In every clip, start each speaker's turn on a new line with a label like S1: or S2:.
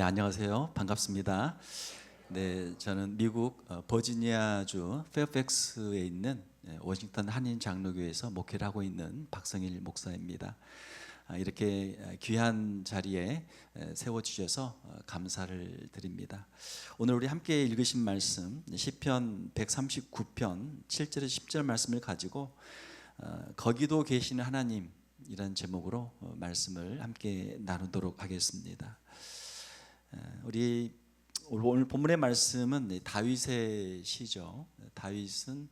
S1: 네, 안녕하세요. 반갑습니다. 네, 저는 미국 버지니아주 페어팩스에 있는 워싱턴 한인 장로교회에서 목회를 하고 있는 박성일 목사입니다. 이렇게 귀한 자리에 세워주셔서 감사를 드립니다. 오늘 우리 함께 읽으신 말씀 시편 139편 7절에서 10절 말씀을 가지고 거기도 계시는 하나님이라는 제목으로 말씀을 함께 나누도록 하겠습니다. 우리 오늘 본문의 말씀은 다윗의 시죠. 다윗은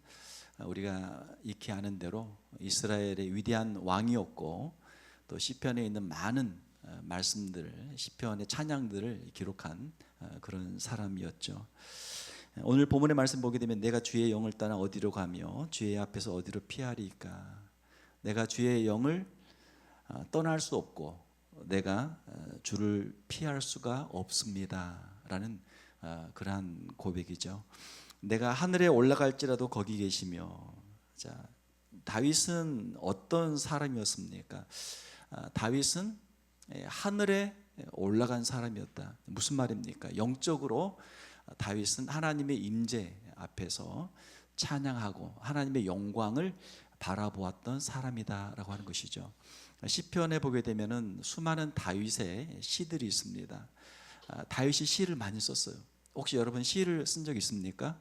S1: 우리가 익히 아는 대로 이스라엘의 위대한 왕이었고 또 시편에 있는 많은 말씀들, 시편의 찬양들을 기록한 그런 사람이었죠. 오늘 본문의 말씀 보게 되면 내가 주의 영을 따라 어디로 가며 주의 앞에서 어디로 피하리까. 내가 주의 영을 떠날 수 없고 내가 주를 피할 수가 없습니다 라는 그러한 고백이죠. 내가 하늘에 올라갈지라도 거기 계시며. 자, 다윗은 어떤 사람이었습니까? 다윗은 하늘에 올라간 사람이었다. 무슨 말입니까? 영적으로 다윗은 하나님의 임재 앞에서 찬양하고 하나님의 영광을 바라보았던 사람이다라고 하는 것이죠. 시편에 보게 되면은 수많은 다윗의 시들이 있습니다. 다윗이 시를 많이 썼어요. 혹시 여러분 시를 쓴 적 있습니까?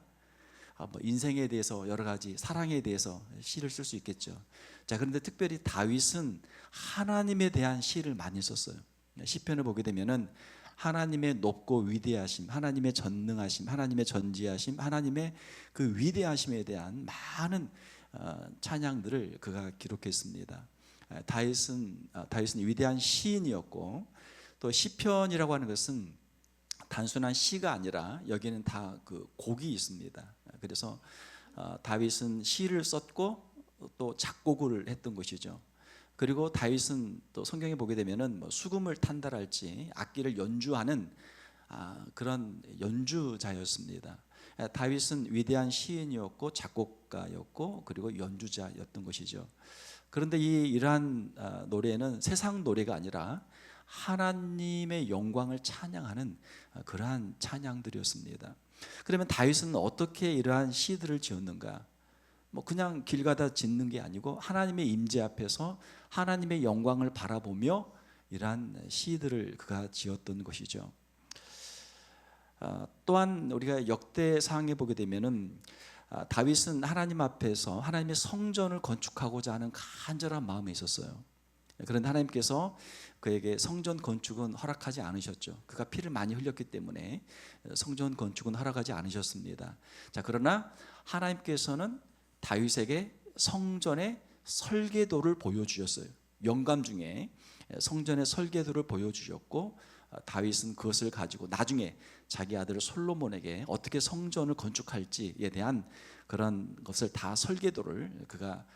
S1: 인생에 대해서 여러 가지 사랑에 대해서 시를 쓸 수 있겠죠. 자, 그런데 특별히 다윗은 하나님에 대한 시를 많이 썼어요. 시편을 보게 되면은 하나님의 높고 위대하심, 하나님의 전능하심, 하나님의 전지하심, 하나님의 그 위대하심에 대한 많은 찬양들을 그가 기록했습니다. 다윗은 위대한 시인이었고 또 시편이라고 하는 것은 단순한 시가 아니라 여기는 다 그 곡이 있습니다. 그래서 다윗은 시를 썼고 또 작곡을 했던 것이죠. 그리고 다윗은 또 성경에 보게 되면은 수금을 탄다랄지 악기를 연주하는 그런 연주자였습니다. 다윗은 위대한 시인이었고 작곡가였고 그리고 연주자였던 것이죠. 그런데 이러한 노래는 세상 노래가 아니라 하나님의 영광을 찬양하는 그러한 찬양들이었습니다. 그러면 다윗은 어떻게 이러한 시들을 지었는가? 그냥 길 가다 짓는 게 아니고 하나님의 임재 앞에서 하나님의 영광을 바라보며 이러한 시들을 그가 지었던 것이죠. 또한 우리가 역대상에 보게 되면은 다윗은 하나님 앞에서 하나님의 성전을 건축하고자 하는 간절한 마음이 있었어요. 그런데 하나님께서 그에게 성전 건축은 허락하지 않으셨죠. 그가 피를 많이 흘렸기 때문에 성전 건축은 허락하지 않으셨습니다. 자, 그러나 하나님께서는 다윗에게 성전의 설계도를 보여주셨어요. 영감 중에 성전의 설계도를 보여주셨고 다윗은 그것을 가지고 나중에 자기 아들 솔로몬에게 어떻게 성전을 건축할지에 대한 그런 것을 다 설계도를 그가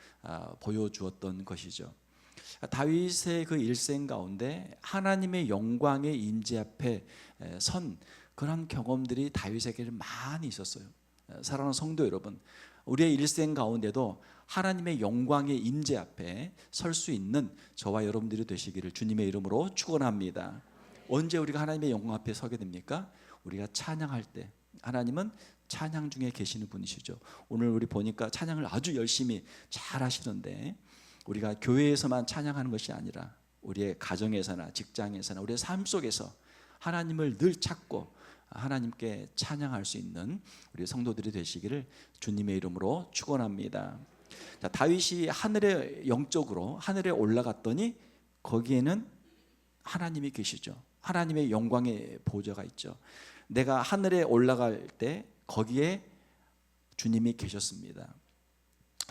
S1: 보여주었던 것이죠. 다윗의 그 일생 가운데 하나님의 영광의 임재 앞에 선 그런 경험들이 다윗에게는 많이 있었어요. 사랑하는 성도 여러분, 우리의 일생 가운데도 하나님의 영광의 임재 앞에 설 수 있는 저와 여러분들이 되시기를 주님의 이름으로 축원합니다. 언제 우리가 하나님의 영광 앞에 서게 됩니까? 우리가 찬양할 때. 하나님은 찬양 중에 계시는 분이시죠. 오늘 우리 보니까 찬양을 아주 열심히 잘 하시는데 우리가 교회에서만 찬양하는 것이 아니라 우리의 가정에서나 직장에서나 우리의 삶 속에서 하나님을 늘 찾고 하나님께 찬양할 수 있는 우리 성도들이 되시기를 주님의 이름으로 축원합니다. 자, 다윗이 하늘에 영적으로 하늘에 올라갔더니 거기에는 하나님이 계시죠. 하나님의 영광의 보좌가 있죠. 내가 하늘에 올라갈 때 거기에 주님이 계셨습니다.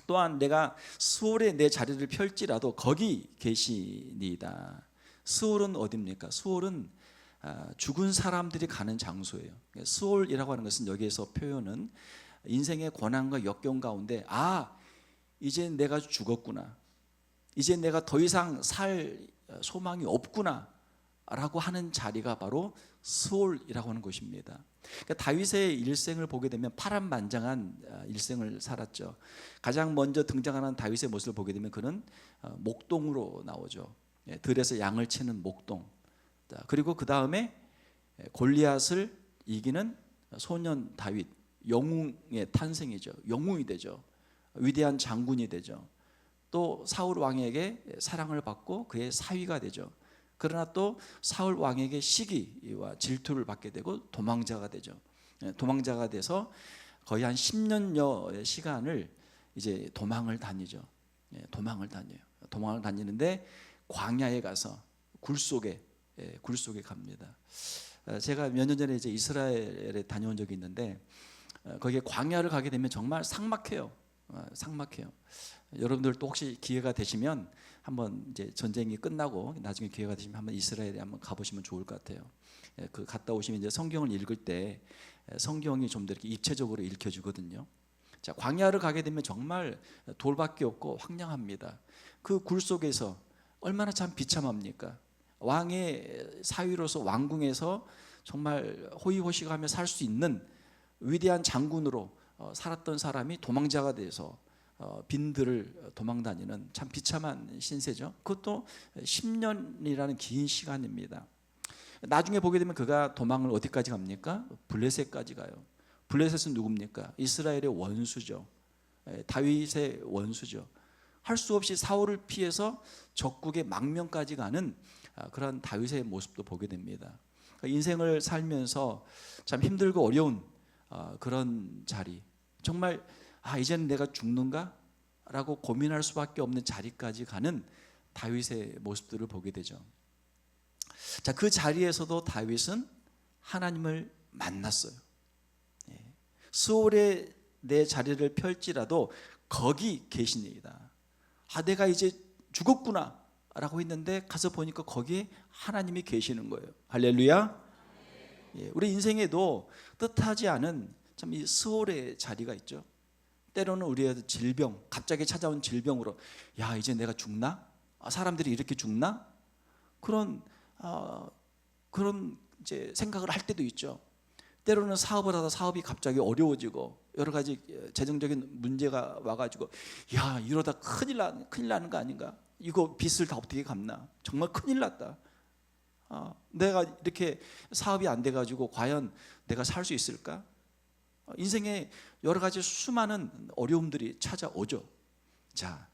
S1: 또한 내가 수월에 내 자리를 펼지라도 거기 계시니이다. 수월은 어디입니까? 수월은 죽은 사람들이 가는 장소예요. 수월이라고 하는 것은 여기에서 표현은 인생의 고난과 역경 가운데 이제 내가 죽었구나, 이제 내가 더 이상 살 소망이 없구나 라고 하는 자리가 바로 수월이라고 하는 것입니다. 그러니까 다윗의 일생을 보게 되면 파란만장한 일생을 살았죠. 가장 먼저 등장하는 다윗의 모습을 보게 되면 그는 목동으로 나오죠. 들에서 양을 치는 목동. 그리고 그 다음에 골리앗을 이기는 소년 다윗, 영웅의 탄생이죠. 영웅이 되죠. 위대한 장군이 되죠. 또 사울 왕에게 사랑을 받고 그의 사위가 되죠. 그러나 또 사울 왕에게 시기와 질투를 받게 되고 도망자가 되죠. 도망자가 돼서 거의 한 10년여의 시간을 이제 도망을 다니죠. 도망을 다녀요. 도망을 다니는데 광야에 가서 굴 속에 갑니다. 제가 몇 년 전에 이제 이스라엘에 다녀온 적이 있는데 거기에 광야를 가게 되면 정말 삭막해요. 삭막해요. 여러분들 또 혹시 기회가 되시면 한번 이제 전쟁이 끝나고 나중에 기회가 되시면 한번 이스라엘에 한번 가보시면 좋을 것 같아요. 그 갔다 오시면 이제 성경을 읽을 때 성경이 좀 더 이렇게 입체적으로 읽혀지거든요. 자, 광야를 가게 되면 정말 돌밖에 없고 황량합니다. 그 굴 속에서 얼마나 참 비참합니까? 왕의 사위로서 왕궁에서 정말 호의호식하며 살 수 있는 위대한 장군으로 살았던 사람이 도망자가 돼서 빈들을 도망다니는 참 비참한 신세죠. 그것도 10년이라는 긴 시간입니다. 나중에 보게 되면 그가 도망을 어디까지 갑니까? 블레셋까지 가요. 블레셋은 누굽니까? 이스라엘의 원수죠. 다윗의 원수죠. 할 수 없이 사울을 피해서 적국의 망명까지 가는 그런 다윗의 모습도 보게 됩니다. 인생을 살면서 참 힘들고 어려운 그런 자리, 정말 이제는 내가 죽는가? 라고 고민할 수밖에 없는 자리까지 가는 다윗의 모습들을 보게 되죠. 자, 그 자리에서도 다윗은 하나님을 만났어요. 수월에 내 자리를 펼지라도 거기 계시니이다. 내가 이제 죽었구나 라고 했는데 가서 보니까 거기에 하나님이 계시는 거예요. 할렐루야. 우리 인생에도 뜻하지 않은 참 이 수월의 자리가 있죠. 때로는 우리의 질병, 갑자기 찾아온 질병으로 이제 내가 죽나? 사람들이 이렇게 죽나? 그런 이제 생각을 할 때도 있죠. 때로는 사업을 하다 사업이 갑자기 어려워지고 여러 가지 재정적인 문제가 와가지고 이러다 큰일 나는 거 아닌가? 이거 빚을 다 어떻게 갚나? 정말 큰일 났다. 내가 이렇게 사업이 안 돼가지고 과연 내가 살 수 있을까? 인생에 여러 가지 수많은 어려움들이 찾아오죠. 자,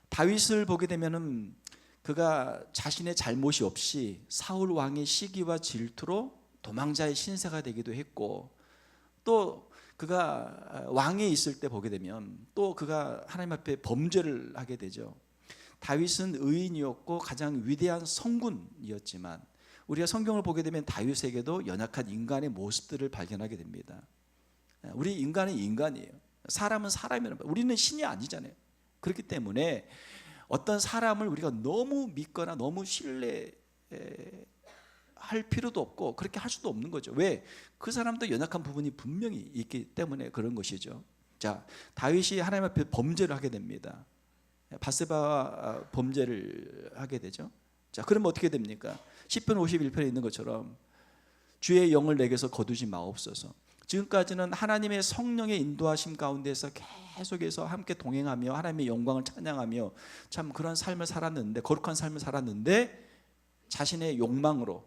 S1: 다윗을 보게 되면은 그가 자신의 잘못이 없이 사울 왕의 시기와 질투로 도망자의 신세가 되기도 했고, 또 그가 왕에 있을 때 보게 되면 또 그가 하나님 앞에 범죄를 하게 되죠. 다윗은 의인이었고 가장 위대한 성군이었지만 우리가 성경을 보게 되면 다윗에게도 연약한 인간의 모습들을 발견하게 됩니다. 우리 인간은 인간이에요. 사람은 사람이라는 거예요. 우리는 신이 아니잖아요. 그렇기 때문에 어떤 사람을 우리가 너무 믿거나 너무 신뢰할 필요도 없고 그렇게 할 수도 없는 거죠. 왜? 그 사람도 연약한 부분이 분명히 있기 때문에 그런 것이죠. 자, 다윗이 하나님 앞에 범죄를 하게 됩니다. 바세바와 범죄를 하게 되죠. 자, 그러면 어떻게 됩니까? 시편 51편에 있는 것처럼 주의 영을 내게서 거두지 마옵소서. 지금까지는 하나님의 성령의 인도하심 가운데서 계속해서 함께 동행하며 하나님의 영광을 찬양하며 참 그런 삶을 살았는데, 거룩한 삶을 살았는데 자신의 욕망으로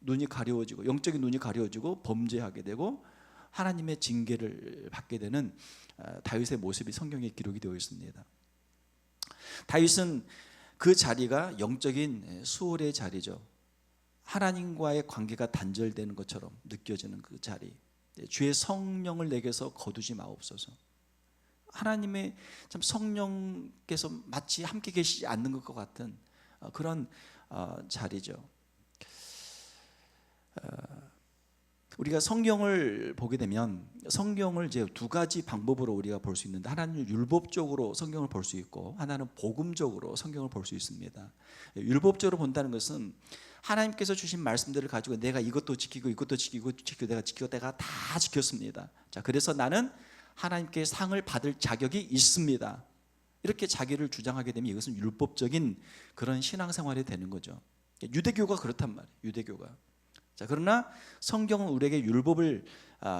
S1: 눈이 가려워지고 영적인 눈이 가려워지고 범죄하게 되고 하나님의 징계를 받게 되는 다윗의 모습이 성경에 기록이 되어 있습니다. 다윗은 그 자리가 영적인 수월의 자리죠. 하나님과의 관계가 단절되는 것처럼 느껴지는 그 자리, 주의 성령을 내게서 거두지 마옵소서. 하나님의 참 성령께서 마치 함께 계시지 않는 것 같은 그런 자리죠. 우리가 성경을 보게 되면 성경을 이제 두 가지 방법으로 우리가 볼 수 있는데, 하나는 율법적으로 성경을 볼 수 있고 하나는 복음적으로 성경을 볼 수 있습니다. 율법적으로 본다는 것은 하나님께서 주신 말씀들을 가지고 내가 이것도 지키고 이것도 지키고 내가 지키고 내가 다 지켰습니다. 자, 그래서 나는 하나님께 상을 받을 자격이 있습니다. 이렇게 자기를 주장하게 되면 이것은 율법적인 그런 신앙생활이 되는 거죠. 유대교가 그렇단 말이에요. 유대교가. 자, 그러나 성경은 우리에게 율법을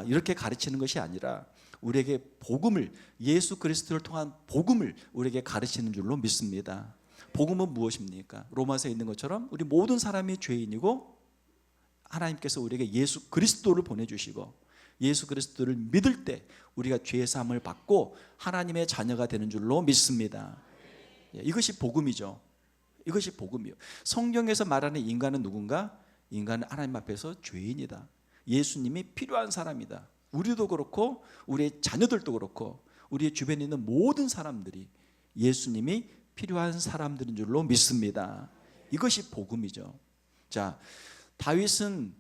S1: 이렇게 가르치는 것이 아니라 우리에게 복음을, 예수 그리스도를 통한 복음을 우리에게 가르치는 줄로 믿습니다. 복음은 무엇입니까? 로마서에 있는 것처럼 우리 모든 사람이 죄인이고 하나님께서 우리에게 예수 그리스도를 보내주시고 예수 그리스도를 믿을 때 우리가 죄 사함을 받고 하나님의 자녀가 되는 줄로 믿습니다. 이것이 복음이죠. 이것이 복음이요. 성경에서 말하는 인간은 누군가? 인간은 하나님 앞에서 죄인이다. 예수님이 필요한 사람이다. 우리도 그렇고 우리의 자녀들도 그렇고 우리의 주변에 있는 모든 사람들이 예수님이 필요한 사람들인 줄로 믿습니다. 이것이 복음이죠. 자, 다윗은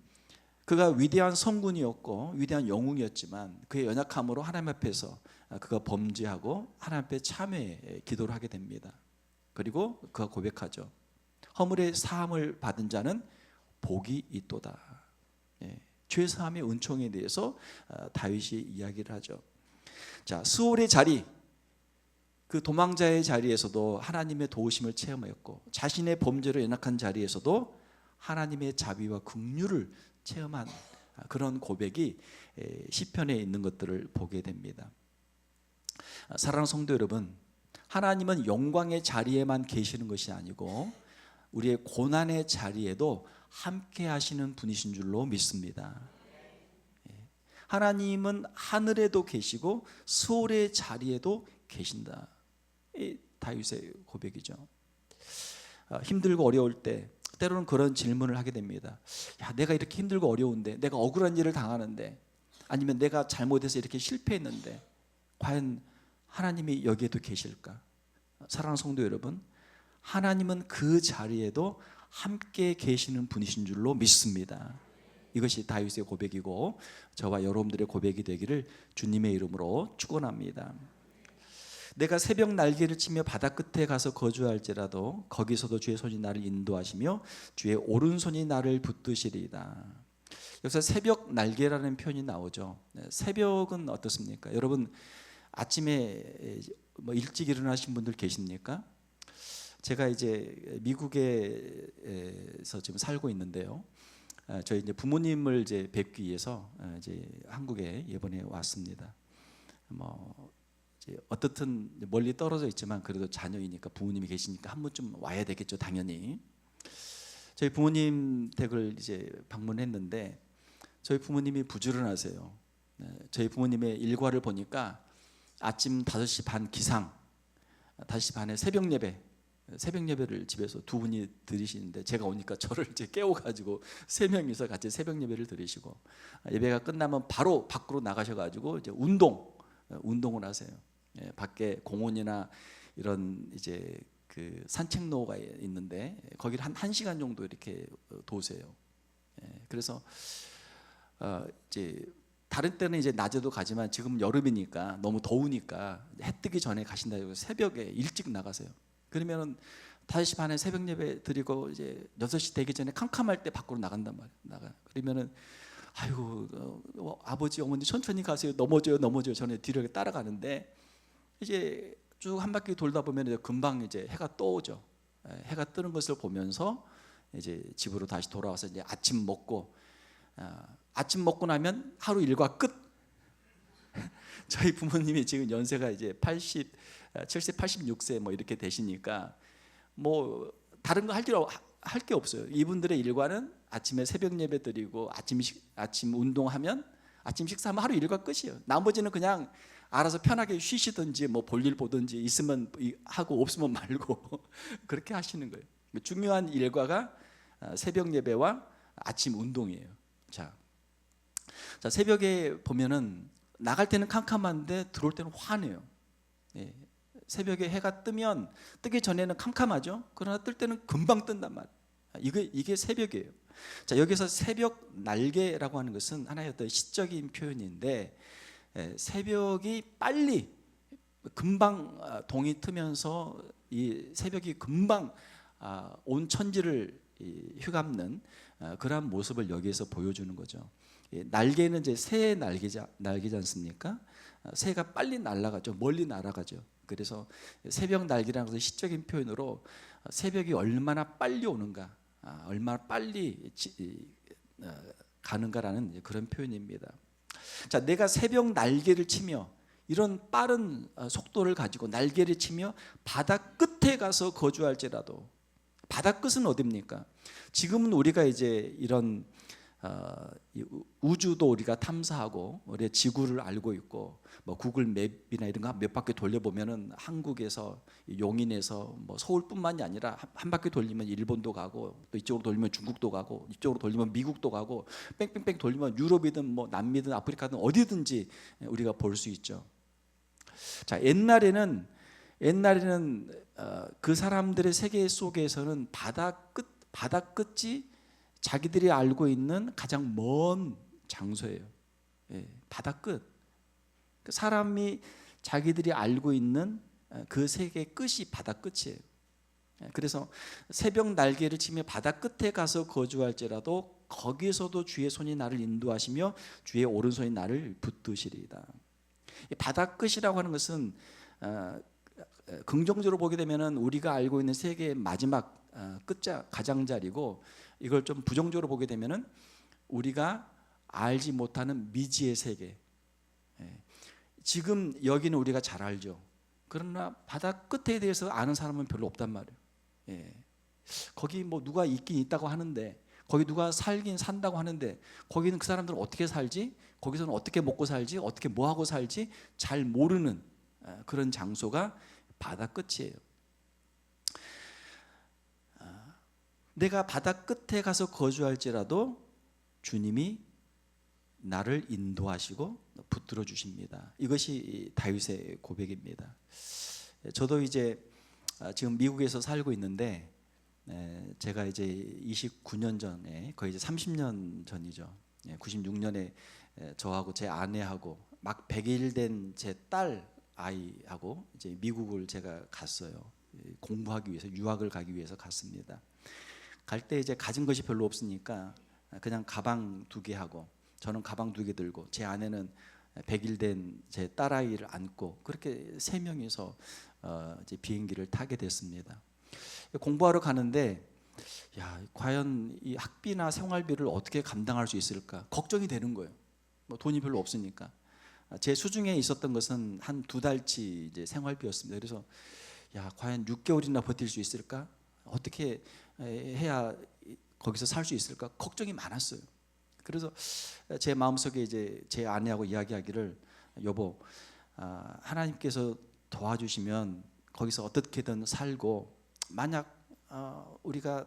S1: 그가 위대한 성군이었고 위대한 영웅이었지만 그의 연약함으로 하나님 앞에서 그가 범죄하고 하나님 앞에 참회 기도를 하게 됩니다. 그리고 그가 고백하죠. 허물의 사함을 받은 자는 복이 있도다. 죄 사함의 은총에 대해서 다윗이 이야기를 하죠. 자, 스올의 자리, 그 도망자의 자리에서도 하나님의 도우심을 체험했고 자신의 범죄로 연약한 자리에서도 하나님의 자비와 긍휼을 체험한 그런 고백이 시편에 있는 것들을 보게 됩니다. 사랑하는 성도 여러분, 하나님은 영광의 자리에만 계시는 것이 아니고 우리의 고난의 자리에도 함께 하시는 분이신 줄로 믿습니다. 하나님은 하늘에도 계시고 스올의 자리에도 계신다. 이 다윗의 고백이죠. 힘들고 어려울 때 때로는 그런 질문을 하게 됩니다. 야, 내가 이렇게 힘들고 어려운데, 내가 억울한 일을 당하는데, 아니면 내가 잘못해서 이렇게 실패했는데 과연 하나님이 여기에도 계실까? 사랑하는 성도 여러분, 하나님은 그 자리에도 함께 계시는 분이신 줄로 믿습니다. 이것이 다윗의 고백이고 저와 여러분들의 고백이 되기를 주님의 이름으로 축원합니다. 내가 새벽 날개를 치며 바다 끝에 가서 거주할지라도 거기서도 주의 손이 나를 인도하시며 주의 오른손이 나를 붙드시리이다. 여기서 새벽 날개라는 표현이 나오죠. 새벽은 어떻습니까? 여러분 아침에 일찍 일어나신 분들 계십니까? 제가 이제 미국에서 지금 살고 있는데요. 저희 이제 부모님을 이제 뵙기 위해서 이제 한국에 이번에 왔습니다. 어떻든 멀리 떨어져 있지만 그래도 자녀이니까 부모님이 계시니까 한 번쯤 와야 되겠죠, 당연히. 저희 부모님 댁을 이제 방문했는데 저희 부모님이 부지런하세요. 저희 부모님의 일과를 보니까 아침 5시 반 기상, 5시 반에 새벽 예배를 집에서 두 분이 드리시는데 제가 오니까 저를 이제 깨워가지고 3명이서 같이 새벽 예배를 드리시고 예배가 끝나면 바로 밖으로 나가셔가지고 이제 운동을 하세요. 밖에 공원이나 이런 이제 그 산책로가 있는데 거기를 한 1시간 정도 이렇게 도세요. 그래서 이제 다른 때는 이제 낮에도 가지만 지금 여름이니까 너무 더우니까 해 뜨기 전에 가신다고 새벽에 일찍 나가세요. 그러면은 5시 반에 새벽 예배 드리고 이제 6시 되기 전에 캄캄할 때 밖으로 나간단 말이에요. 그러면은 아이고 아버지 어머니 천천히 가세요. 넘어져요. 저는 뒤로 따라가는데 이제 쭉 한 바퀴 돌다 보면 이제 금방 이제 해가 떠오죠. 해가 뜨는 것을 보면서 이제 집으로 다시 돌아와서 이제 아침 먹고 나면 하루 일과 끝. 저희 부모님이 지금 연세가 이제 70, 86세 뭐 이렇게 되시니까 뭐 다른 거 할 게 없어요. 이분들의 일과는 아침에 새벽 예배 드리고 아침 운동하면 아침 식사하면 하루 일과 끝이에요. 나머지는 그냥 알아서 편하게 쉬시든지 뭐 볼일 보든지 있으면 하고 없으면 말고 그렇게 하시는 거예요. 중요한 일과가 새벽 예배와 아침 운동이에요. 자, 새벽에 보면은 나갈 때는 캄캄한데 들어올 때는 환해요. 새벽에 해가 뜨기 전에는 캄캄하죠. 그러나 뜰 때는 금방 뜬단 말이에요. 이게 새벽이에요. 자, 여기서 새벽 날개라고 하는 것은 하나의 어떤 시적인 표현인데 새벽이 빨리 금방 동이 트면서 이 새벽이 금방 온 천지를 휘감는 그러한 모습을 여기에서 보여주는 거죠. 날개는 이제 새의 날개지 않습니까? 새가 빨리 날아가죠. 멀리 날아가죠. 그래서 새벽 날개라는 것은 시적인 표현으로 새벽이 얼마나 빨리 오는가, 얼마나 빨리 가는가라는 그런 표현입니다. 자, 내가 새벽 날개를 치며 이런 빠른 속도를 가지고 날개를 치며 바다 끝에 가서 거주할지라도, 바다 끝은 어디입니까? 지금은 우리가 이제 이런 이 우주도 우리가 탐사하고 우리 지구를 알고 있고 뭐 구글 맵이나 이런 거 몇 바퀴 돌려보면은 한국에서 용인에서 뭐 서울뿐만이 아니라 한 바퀴 돌리면 일본도 가고 또 이쪽으로 돌리면 중국도 가고 이쪽으로 돌리면 미국도 가고 뺑뺑뺑 돌리면 유럽이든 뭐 남미든 아프리카든 어디든지 우리가 볼 수 있죠. 자, 옛날에는 그 사람들의 세계 속에서는 바다 끝이 자기들이 알고 있는 가장 먼 장소예요. 바다 끝. 사람이 자기들이 알고 있는 그 세계 끝이 바다 끝이에요. 그래서 새벽 날개를 치며 바다 끝에 가서 거주할지라도 거기서도 주의 손이 나를 인도하시며 주의 오른손이 나를 붙드시리이다. 바다 끝이라고 하는 것은 긍정적으로 보게 되면은 우리가 알고 있는 세계의 마지막 끝자 가장자리고, 이걸 좀 부정적으로 보게 되면은 우리가 알지 못하는 미지의 세계. 지금 여기는 우리가 잘 알죠. 그러나 바다 끝에 대해서 아는 사람은 별로 없단 말이에요. 거기 뭐 누가 있긴 있다고 하는데, 거기 누가 살긴 산다고 하는데, 거기는 그 사람들은 어떻게 살지, 거기서는 어떻게 먹고 살지, 어떻게 뭐 하고 살지 잘 모르는 그런 장소가 바다 끝이에요. 내가 바다 끝에 가서 거주할지라도 주님이 나를 인도하시고 붙들어 주십니다. 이것이 다윗의 고백입니다. 저도 이제 지금 미국에서 살고 있는데, 제가 이제 29년 전에, 거의 이제 30년 전이죠. 96년에 저하고 제 아내하고 막 100일 된 제 딸 아이하고 이제 미국을 제가 갔어요. 공부하기 위해서, 유학을 가기 위해서 갔습니다. 갈 때 이제 가진 것이 별로 없으니까 그냥 가방 2개 하고, 저는 가방 2개 들고, 제 아내는 100일 된 제 딸아이를 안고, 그렇게 3명이서 이제 비행기를 타게 됐습니다. 공부하러 가는데, 야, 과연 이 학비나 생활비를 어떻게 감당할 수 있을까 걱정이 되는 거예요. 뭐 돈이 별로 없으니까. 제 수중에 있었던 것은 한 2달치 이제 생활비였습니다. 그래서 야, 과연 6개월이나 버틸 수 있을까? 어떻게 해야 거기서 살 수 있을까? 걱정이 많았어요. 그래서 제 마음속에 이제 제 아내하고 이야기하기를, 여보, 하나님께서 도와주시면 거기서 어떻게든 살고, 만약 우리가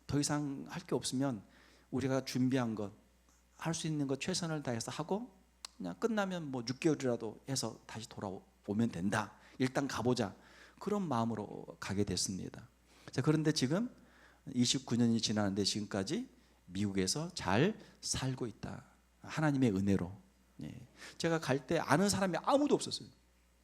S1: 더 이상 할 게 없으면 우리가 준비한 것, 할 수 있는 것 최선을 다해서 하고, 그냥 끝나면 뭐 6개월이라도 해서 다시 돌아오면 된다. 일단 가보자. 그런 마음으로 가게 됐습니다. 자, 그런데 지금 29년이 지났는데 지금까지 미국에서 잘 살고 있다. 하나님의 은혜로. 제가 갈 때 아는 사람이 아무도 없었어요.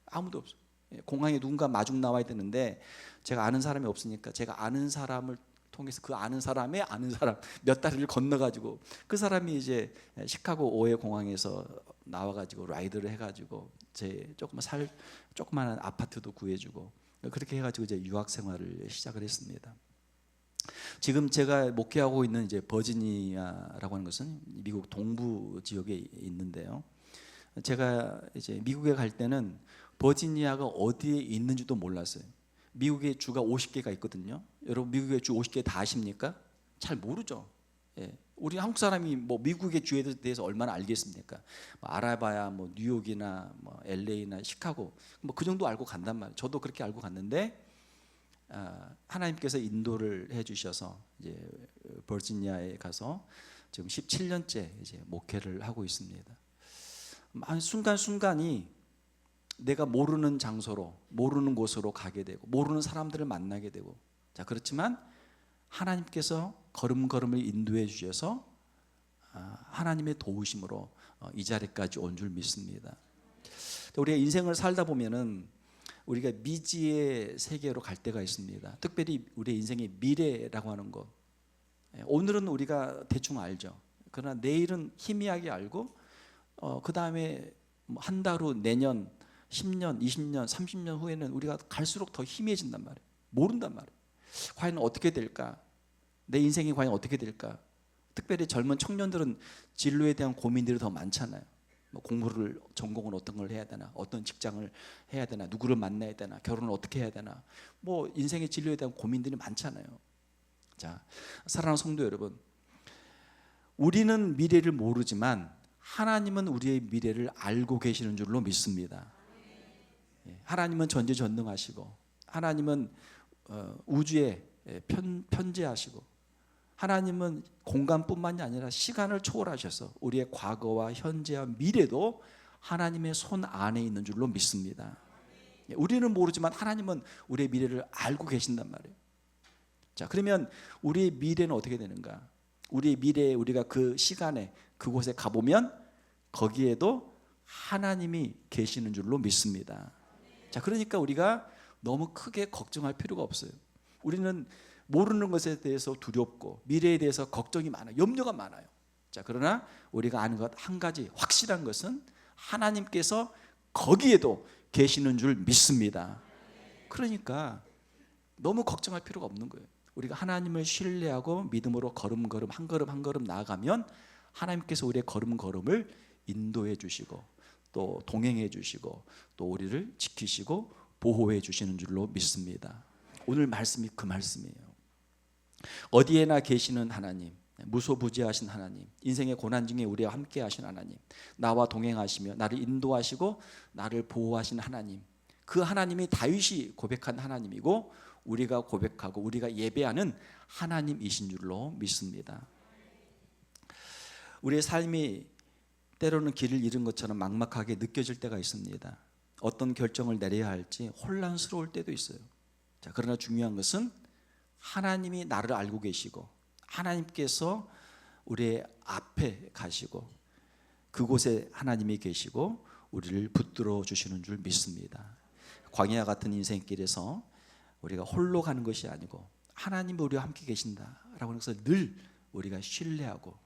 S1: 아무도 없어요. 공항에 누군가 마중 나와야 되는데 제가 아는 사람이 없으니까 제가 아는 사람을 통해서 그 아는 사람의 아는 사람 몇 다리를 건너가지고, 그 사람이 이제 시카고 오해 공항에서 나와가지고 라이드를 해가지고 제 조그마한 아파트도 구해주고, 그렇게 해가지고 이제 유학 생활을 시작을 했습니다. 지금 제가 목회하고 있는 이제 버지니아라고 하는 것은 미국 동부 지역에 있는데요. 제가 이제 미국에 갈 때는 버지니아가 어디에 있는지도 몰랐어요. 미국의 주가 50개가 있거든요. 여러분 미국의 주 50개 다 아십니까? 잘 모르죠. 우리 한국 사람이 뭐 미국의 주에 대해서 얼마나 알겠습니까? 뭐 알아봐야 뭐 뉴욕이나 뭐 LA나 시카고 뭐 그 정도 알고 간단 말이에요. 저도 그렇게 알고 갔는데, 하나님께서 인도를 해주셔서 이제 버지니아에 가서 지금 17년째 이제 목회를 하고 있습니다. 한 순간순간이 내가 모르는 장소로, 모르는 곳으로 가게 되고, 모르는 사람들을 만나게 되고, 자, 그렇지만 하나님께서 걸음걸음을 인도해 주셔서 하나님의 도우심으로 이 자리까지 온 줄 믿습니다. 우리가 인생을 살다 보면은 우리가 미지의 세계로 갈 때가 있습니다. 특별히 우리의 인생의 미래라고 하는 것, 오늘은 우리가 대충 알죠. 그러나 내일은 희미하게 알고, 그 다음에 한 달 후, 내년, 10년, 20년, 30년 후에는 우리가 갈수록 더 희미해진단 말이에요. 모른단 말이에요. 과연 어떻게 될까? 내 인생이 과연 어떻게 될까? 특별히 젊은 청년들은 진로에 대한 고민들이 더 많잖아요. 뭐 공부를, 전공을 어떤 걸 해야 되나, 어떤 직장을 해야 되나, 누구를 만나야 되나, 결혼을 어떻게 해야 되나, 뭐 인생의 진로에 대한 고민들이 많잖아요. 자, 사랑하는 성도 여러분, 우리는 미래를 모르지만 하나님은 우리의 미래를 알고 계시는 줄로 믿습니다. 하나님은 전지전능하시고 하나님은 우주에 편재하시고 하나님은 공간뿐만이 아니라 시간을 초월하셔서 우리의 과거와 현재와 미래도 하나님의 손 안에 있는 줄로 믿습니다. 우리는 모르지만 하나님은 우리의 미래를 알고 계신단 말이에요. 자, 그러면 우리의 미래는 어떻게 되는가? 우리의 미래에 우리가 그 시간에 그곳에 가보면 거기에도 하나님이 계시는 줄로 믿습니다. 자, 그러니까 우리가 너무 크게 걱정할 필요가 없어요. 우리는 모르는 것에 대해서 두렵고 미래에 대해서 걱정이 많아요. 염려가 많아요. 자, 그러나 우리가 아는 것 한 가지 확실한 것은 하나님께서 거기에도 계시는 줄 믿습니다. 그러니까 너무 걱정할 필요가 없는 거예요. 우리가 하나님을 신뢰하고 믿음으로 걸음걸음 한 걸음 한 걸음 나아가면 하나님께서 우리의 걸음걸음을 인도해 주시고 또 동행해 주시고 또 우리를 지키시고 보호해 주시는 줄로 믿습니다. 오늘 말씀이 그 말씀이에요. 어디에나 계시는 하나님, 무소부지하신 하나님, 인생의 고난 중에 우리와 함께 하신 하나님, 나와 동행하시며 나를 인도하시고 나를 보호하신 하나님, 그 하나님이 다윗이 고백한 하나님이고 우리가 고백하고 우리가 예배하는 하나님이신 줄로 믿습니다. 우리의 삶이 때로는 길을 잃은 것처럼 막막하게 느껴질 때가 있습니다. 어떤 결정을 내려야 할지 혼란스러울 때도 있어요. 자, 그러나 중요한 것은 하나님이 나를 알고 계시고 하나님께서 우리의 앞에 가시고 그곳에 하나님이 계시고 우리를 붙들어 주시는 줄 믿습니다. 광야 같은 인생길에서 우리가 홀로 가는 것이 아니고 하나님이 우리와 함께 계신다라고 해서 늘 우리가 신뢰하고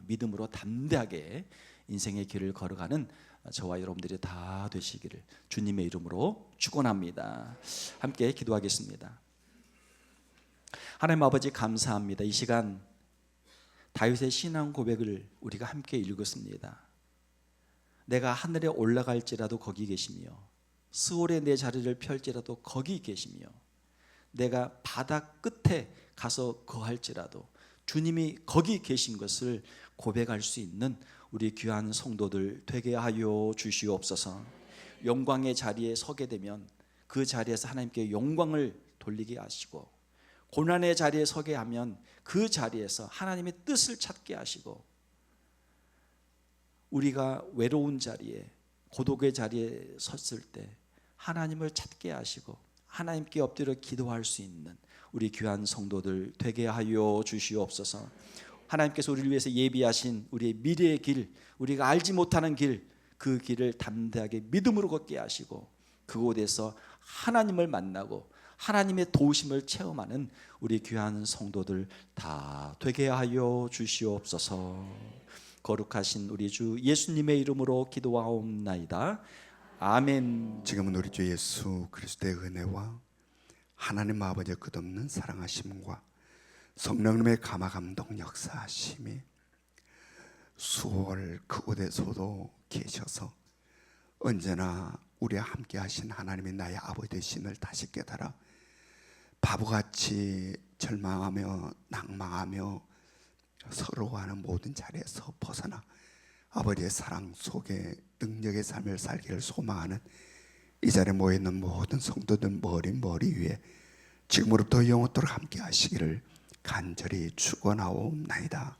S1: 믿음으로 담대하게 인생의 길을 걸어가는 저와 여러분들이 다 되시기를 주님의 이름으로 축원합니다. 함께 기도하겠습니다. 하나님 아버지 감사합니다. 이 시간 다윗의 신앙 고백을 우리가 함께 읽었습니다. 내가 하늘에 올라갈지라도 거기 계시며 스올에 내 자리를 펼지라도 거기 계시며 내가 바다 끝에 가서 거할지라도 주님이 거기 계신 것을 고백할 수 있는 우리 귀한 성도들 되게 하여 주시옵소서. 영광의 자리에 서게 되면 그 자리에서 하나님께 영광을 돌리게 하시고 고난의 자리에 서게 하면 그 자리에서 하나님의 뜻을 찾게 하시고 우리가 외로운 자리에 고독의 자리에 섰을 때 하나님을 찾게 하시고 하나님께 엎드려 기도할 수 있는 우리 귀한 성도들 되게 하여 주시옵소서. 하나님께서 우리를 위해서 예비하신 우리의 미래의 길, 우리가 알지 못하는 길, 그 길을 담대하게 믿음으로 걷게 하시고 그곳에서 하나님을 만나고 하나님의 도우심을 체험하는 우리 귀한 성도들 다 되게 하여 주시옵소서. 거룩하신 우리 주 예수님의 이름으로 기도하옵나이다. 아멘.
S2: 지금은 우리 주 예수 그리스도의 은혜와 하나님 아버지의 끝없는 사랑하심과 성령님의 감화감동 역사하심이 수월 그곳에서도 계셔서 언제나 우리와 함께 하신 하나님이 나의 아버지 되심을 다시 깨달아 바보같이 절망하며 낭망하며 서러워하는 모든 자리에서 벗어나 아버지의 사랑 속에 능력의 삶을 살기를 소망하는 이 자리에 모여있는 모든 성도들 머리 위에 지금으로부터 영원토록 함께 하시기를 간절히 축원하옵나이다.